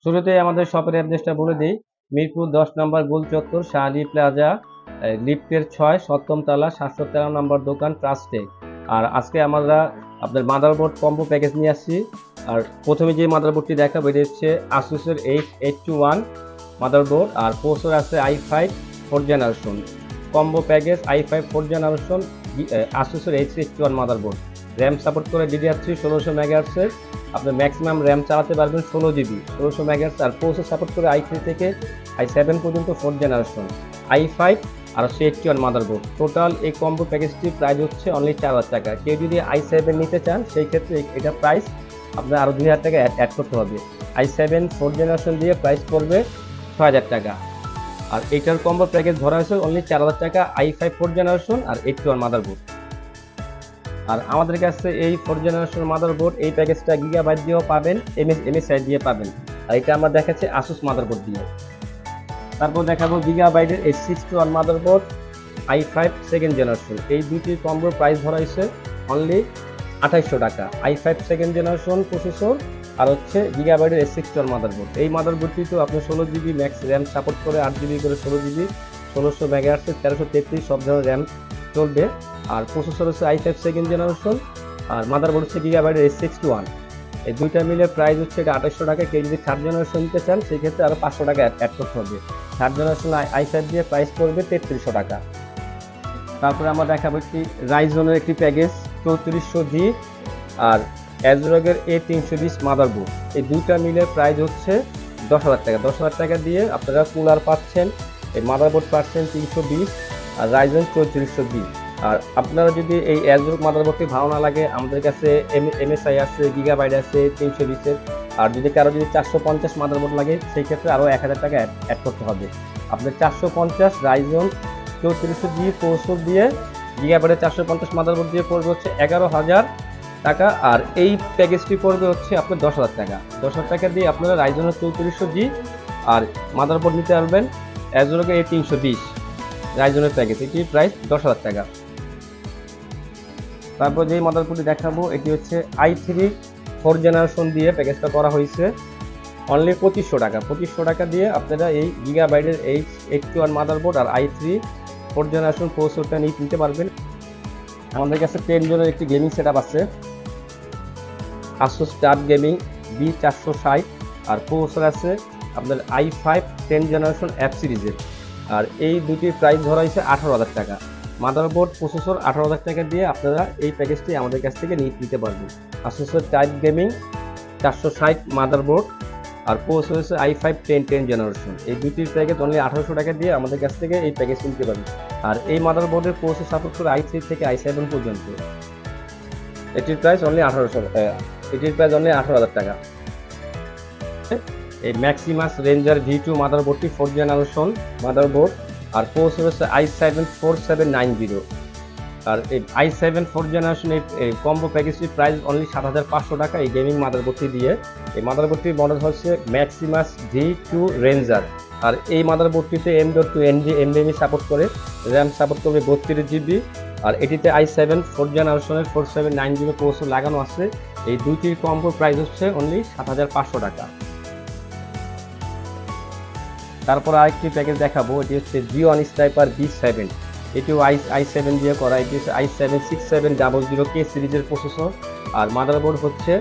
শুরুতে আমাদের শপের অ্যাড্রেসটা বলে দিই। মিরপুর 10 নম্বর গোল চত্বর, শাহালি প্লাজা, লিফটের 6, 7ম তলা, 713 নম্বর দোকান, ট্রাস্টে। আর আজকে আমরা আপনার মাদারবোর্ড কম্বো প্যাকেজ নিয়ে আসছি। আর প্রথমে যে মাদারবোর্ডটি দেখাবো এটি হচ্ছে আসুসের H821 মাদারবোর্ড, আর প্রসেসর আছে i5 4th generation. Combo package i5 4th জেনারেশন, আসুসের H821 মাদারবোর্ড। র্যাম সাপোর্ট করে DDR3 1600 মেগাহার্টজের। আপনার ম্যাক্সিমাম র্যাম চালাতে পারবেন 16 GB 1600 মেগাহার্টজ। আর প্রসেসর সাপোর্ট করে i3 থেকে i7 পর্যন্ত 4th জেনারেশন, i5 আর হচ্ছে 81 মাদারবোর্ড। টোটাল এই কম্বো প্যাকেজটির প্রাইস হচ্ছে অনলি 4000 টাকা। কেউ যদি i7 নিতে চান সেই ক্ষেত্রে এটা প্রাইস আপনার আরও 2000 টাকা অ্যাড করতে হবে। i7 4th জেনারেশন দিয়ে প্রাইস পড়বে 6000 টাকা। আর এইটার কম্বো প্যাকেজ ধরা হয়েছে অনলি 4000 টাকা, i5 4th জেনারেশন আর 81 মাদারবোর্ড। আর আমাদের কাছে এই 4th জেনারেশন মাদারবোর্ড এই প্যাকেজটা গিগাবাইট দিয়েও পাবেন, MSI দিয়ে পাবেন। আর এটা আমরা দেখাচ্ছি আসুস মাদারবোর্ড দিয়ে। তারপর দেখাবো গিগাবাইটের H621 motherboard, i5 2nd generation. এই দুইটির কম্বোর প্রাইস ধরা হয়েছে অনলি 2800 টাকা। i5 2nd জেনারেশন প্রসেসর আর হচ্ছে গিগাবাইটের H621 মাদারবোর্ড। এই মাদারবোর্ডটি তো আপনার 16 GB ম্যাক্স র্যাম সাপোর্ট করে, 8 GB করে 16 GB, 1600 মেগাহার্টজ, 1333 সব ধরনের র্যাম চলবে। আর প্রসেসর হচ্ছে i5 2nd জেনারেশন, আর মাদারবোর্ড হচ্ছে গিগাবাইটের H621। এই দুইটা মিলে প্রাইস হচ্ছে এটা 2800 টাকা। কেউ যদি 3rd জেনারেশন নিতে চান সেই ক্ষেত্রে আরও 500 টাকা অ্যাড করতে হবে। 3rd জেনারেশন i5 দিয়ে প্রাইস পড়বে 3300 টাকা। তারপরে আমরা দেখাবো একটি রাইজনের একটি প্যাকেজ 3400G আর অ্যাজরগের A320 মাদারবোর্ড। এই দুইটা মিলে প্রাইস হচ্ছে 10,000 টাকা। 10,000 টাকা দিয়ে আপনারা কুলার পাচ্ছেন, এই মাদারবোর্ড পাচ্ছেন 320 আর রাইজন 3400B। আর আপনারা যদি এই অ্যাজরগ মাদারবোর্ডটি ভালো না লাগে, আমাদের কাছে MSI আছে, গিগাবাইট আছে 320-এর। আর যদি কারো 450 মাদারবোর্ড লাগে সেই ক্ষেত্রে আরও 1000 টাকা অ্যাড করতে হবে। আপনার 450 রাইজন 3400G প্রসেসর দিয়ে গিগাবাইটের 450 মাদারবোর্ড দিয়ে পড়বে হচ্ছে 11,000 টাকা। আর এই প্যাকেজটি পড়বে হচ্ছে আপনার 10,000 টাকা। 10,000 টাকা দিয়ে আপনারা রাইজনের 3400G আর মাদারবোর্ড নিতে পারবেন অ্যাজরোকে A320 রাইজনের প্যাকেজ। এটির প্রাইস 10,000 টাকা। তারপর যেই মাদারবোর্ডটি দেখাবো এটি হচ্ছে i3 4th জেনারেশন দিয়ে প্যাকেজটা করা হয়েছে অনলি 2500 টাকা। 2500 টাকা দিয়ে আপনারা এই গিগাবাইটের H81 মাদারবোর্ড আর i3 4th জেনারেশন প্রসেসরটা নিতে পারবেন। আমাদের কাছে 10 জনের একটি গেমিং সেটআপ আছে, Asus TUF Gaming B460, আর প্রসেসর আছে আপনার i5 10th জেনারেশন অ্যাপ সিরিজের। আর এই দুটির প্রাইস ধরা হয়েছে 18,000 টাকা। মাদারবোর্ড প্রসেসর 18,000 টাকা দিয়ে আপনারা এই প্যাকেজটি আমাদের কাছ থেকে নিতে পারবেন। Asus TUF Gaming 460 মাদারবোর্ড আর প্রসেসর হচ্ছে i5 10th জেনারেশন। এই দুটির প্যাকেজ অনলি 1800 টাকা দিয়ে আমাদের কাছ থেকে এই প্যাকেজ নিতে পারবেন। আর এই মাদারবোর্ডের প্রসেসর সাপোর্ট করে i3 থেকে i7 পর্যন্ত। এটির প্রাইস অনলি 18,000 টাকা। এই ম্যাক্সিমাস রেঞ্জার V2 মাদারবোর্ডটি 4th জেনারেশন মাদারবোর্ড আর প্রসেসর হচ্ছে i7 4790। আর এই i7 4th জেনারেশন এই কম্বো প্যাকেজটির প্রাইস অনলি 7,500 টাকা এই গেমিং মাদারবোর্ডটি দিয়ে। এই মাদারবোর্ডটির মডেল হচ্ছে ম্যাক্সিমাস V2 রেঞ্জার। আর এই মাদারবোর্ডটিতে M.2 NVMe সাপোর্ট করে, র্যাম সাপোর্ট করবে 32 GB। আর এটিতে i7 4th জেনারেশনের 4790 প্রসেসর লাগানো আছে। এই দুইটির কম্বো প্রাইস হচ্ছে অনলি 7,500 টাকা। তারপর আরেকটি প্যাকেজ দেখাবো, এটি হচ্ছে G1 স্নাইপার B7। এটিও i7 দিয়ে করা। এটি হচ্ছে i7 6700K সিরিজের প্রসেসর আর মাদারবোর্ড হচ্ছে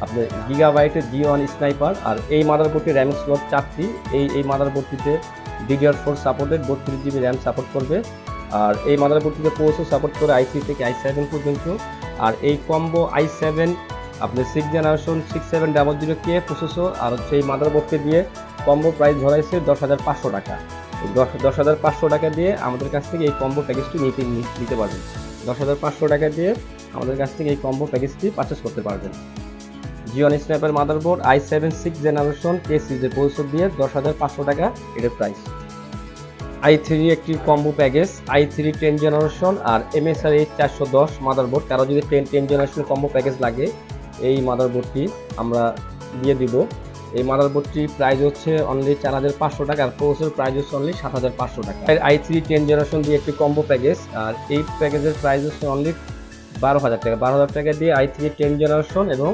আপনার গিগাবাইটের G1 স্নাইপার। আর এই মাদারবোর্ডটির র্যাম স্লট 4টি। এই মাদারবোর্ডটিতে DDR4 supported 32 GB RAM support করবে। আর এই মাদারবোর্ডটিতে প্রসেসর সাপোর্ট করে i3 থেকে i7 পর্যন্ত। আর এই কম্বো i7 আপনার 6th জেনারেশন 6700K প্রসেসর আর হচ্ছে এই মাদারবোর্ডকে দিয়ে কম্বো প্রাইস ধরাইছে 10,500 টাকা। 10,500 টাকা দিয়ে আমাদের কাছ থেকে এই কম্বো প্যাকেজটি নিতে পারবেন। 10,500 টাকা দিয়ে আমাদের কাছ থেকে এই কম্বো প্যাকেজটি পারচেস করতে পারবেন। G1 স্ন্যাপের motherboard i7 6th generation K সিরিজের প্রসেসর দিয়ে 10,500 টাকা এটার প্রাইস। i3 একটি combo package i3 10th generation আর MSI 410 মাদারবোর্ড। কারো যদি 10th জেনারেশনের কম্বো প্যাকেজ লাগে এই মাদারবোর্ডটি আমরা দিয়ে দিব। এই মাদারবোর্ডটি প্রাইস হচ্ছে অনলি 4,500 টাকা আর প্রসেসর প্রাইস হচ্ছে অনলি 7,500 টাকা। i3 10th জেনারেশন দিয়ে একটি কম্বো প্যাকেজ আর এই প্যাকেজের প্রাইস হচ্ছে অনলি 12,000 টাকা। 12,000 টাকা দিয়ে i3 10th জেনারেশন এবং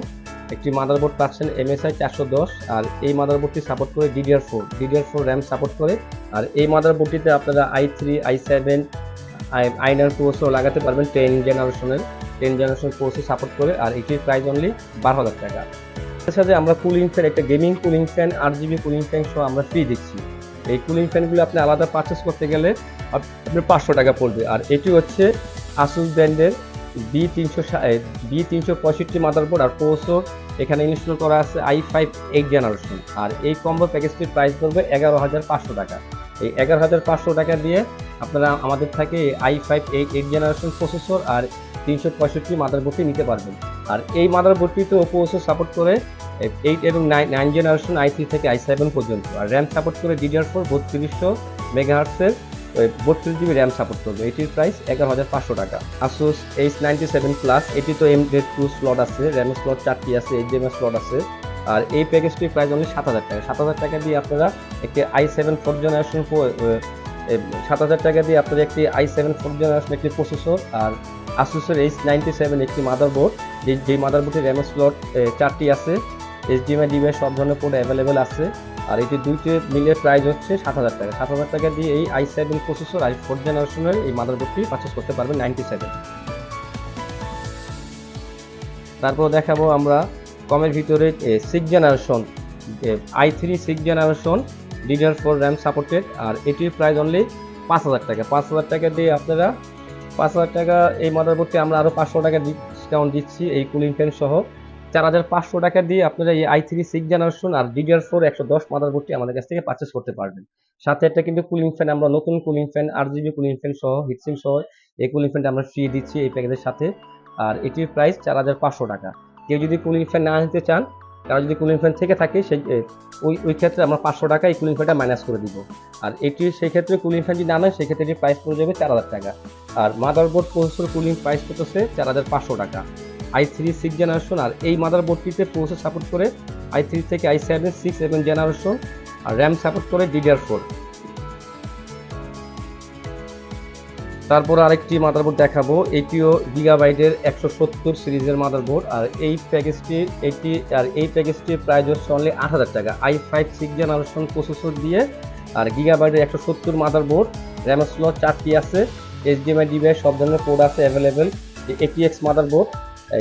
একটি মাদারবোর্ড পাচ্ছেন MSI 410, আর এই মাদারবোর্ডটি সাপোর্ট করে DDR4 র্যাম সাপোর্ট করে। আর এই মাদারবোর্ডটিতে আপনারা i3 i7 i9 প্রসেসর লাগাতে পারবেন 10 জেনারেশন প্রসেসর সাপোর্ট করে। আর এটির প্রাইস অনলি 12,000 টাকা। এর সাথে আমরা কুলিং ফ্যান, একটা gaming cooling fan 8GB cooling fan সহ আমরা ফ্রি দিচ্ছি। এই কুলিং ফ্যানগুলো আপনি আলাদা পারচেস করতে গেলে আপনার 500 টাকা পড়বে। আর এটি হচ্ছে আসুস ব্র্যান্ডের B365 মাদারবোর্ড, আর প্রসেসর এখানে ইনস্টল করা আছে i5 8 জেনারেশন। আর এই কম্বো প্যাকেজটির প্রাইস পড়বে 11,500 টাকা। এই 11,500 টাকা দিয়ে আপনারা আমাদের থেকে i5 8 জেনারেশন প্রসেসর আর 365 মাদারবোর্ডটি নিতে পারবেন। আর এই মাদারবোর্ডটিতে প্রসেসর সাপোর্ট করে 8 এবং 9 জেনারেশন i3 থেকে i7 পর্যন্ত। আর র্যাম সাপোর্ট করে DDR4 3200 মেগাহার্টজের 32GB র্যাম সাপোর্ট করবে। এটির প্রাইস 11,500 টাকা। Asus H97 Plus, এটি তো M.2 স্লট আছে, র্যাম স্লট 4টি আছে, HDMI স্লট আছে। আর এই প্যাকেজটির প্রাইস অনলি 7,000 টাকা। 7,000 টাকা দিয়ে আপনারা একটি i7 4th জেনারেশন 7,000 টাকা দিয়ে আপনারা একটি i7 4th জেনারেশন একটি প্রসেসর, আর Asus H97 একটি মাদারবোর্ড, যেই মাদারবোর্ডের র্যাম স্লট 4টি আছে, HDMI ডিভাইস সব ধরনের পোর্ট অ্যাভেলেবেল আছে। আর এটি দুইটি মিলিয়ে প্রাইস হচ্ছে 7,000 টাকা। 7,000 টাকা দিয়ে এই i7 প্রসেসর আর 4th জেনারেশনের এই মাদারবোর্ডটি পারচেস করতে পারবেন 97। তারপর দেখাবো আমরা কমের ভিতরে 6 generation i3 6 generation DDR4 RAM supported. আর এটির প্রাইস অনলি 5,000 টাকা। 5,000 টাকা দিয়ে আপনারা 5,000 টাকা এই মাদারবোর্ডটি আমরা আরও 500 টাকা ডিসকাউন্ট দিচ্ছি এই কুলিং ফ্যান সহ। 4,500 টাকা দিয়ে আপনারা এই i3 6 জেনারেশন আর DDR4 110 মাদারবোর্ডটি আমাদের কাছ থেকে পারচেস করতে পারবেন। সাথে একটা কিন্তু কুলিং ফ্যান, আমরা নতুন cooling fan 8GB cooling fan সহ হিটসিং সহ এই কুলিং ফ্যানটা আমরা ফ্রি দিচ্ছি এই প্যাকেজের সাথে। আর এটির প্রাইস 4,500 টাকা। কেউ যদি কুলিং ফ্যান না নিতে চান, কারো যদি কুলিং ফ্যান থেকে থাকে, সেই ওই ক্ষেত্রে আমরা 500 টাকা এই কুলিং ফ্যানটা মাইনাস করে দিব। আর এটির সেই ক্ষেত্রে কুলিং ফ্যান যদি না নেয়, সেক্ষেত্রে এটির প্রাইস পড়ে যাবে 4,000 টাকা। আর মাদারবোর্ড প্রসেসর কুলিং প্রাইস পড়তেছে 4,500 টাকা i3 6 জেনারেশন। আর এই মাদারবোর্ডটিতে প্রসেসর সাপোর্ট করে i3 থেকে i7 6 এবং জেনারেশন, আর র্যাম সাপোর্ট করে DDR4। তারপর আরেকটি মাদারবোর্ড দেখাবো, এটিও গিগাবাইটের 170 সিরিজের মাদারবোর্ড। আর এই প্যাকেজটির প্রাইস হচ্ছে অনলি 8,000 টাকা। i5 6 জেনারেশন প্রসেসর দিয়ে, আর গিগাবাইটের 170 মাদারবোর্ড, র্যাম স্লট 4টি আছে, HDMI ডিভাইস সব ধরনের পোর্ট আছে অ্যাভেলেবেল। ATX মাদারবোর্ড,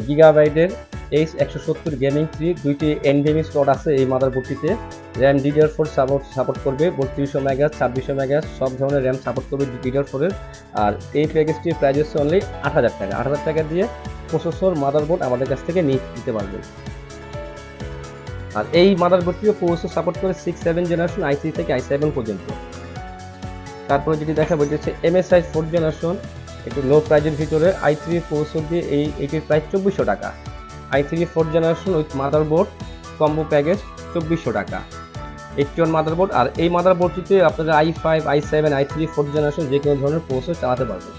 গিগাবাইটের H170 গেমিং 3, 2টি NVMe স্লট আছে এই মাদারবোর্ডটিতে। র্যাম DDR4 সাপোর্ট করবে, 3200 মেগাহার্টজ 2600 মেগাহার্টজ সব ধরনের র্যাম সাপোর্ট করবে DDR4 এর। আর এই প্যাকেজটির প্রাইস হচ্ছে অনলি 8,000 টাকা। 8,000 টাকা দিয়ে প্রসেসর মাদারবোর্ড আমাদের কাছ থেকে নিতে পারবেন। আর এই মাদারবোর্ডটিও প্রসেসর সাপোর্ট করে 6-7 জেনারেশন i3 থেকে i7 পর্যন্ত। তারপরে যেটি দেখাবো এটি হচ্ছে MSI 4th জেনারেশন, একটু লো প্রাইজের ভিতরে i3 প্রসেসর দিয়ে এইটির প্রাইস 2400 টাকা। i3 4th generation with motherboard combo package 2400 টাকা। 81 মাদারবোর্ড। আর এই মাদারবোর্ডটিতে আপনারা i5 i7 i3 4th generation যে কোনো ধরনের প্রসেসর চালাতে পারবেন।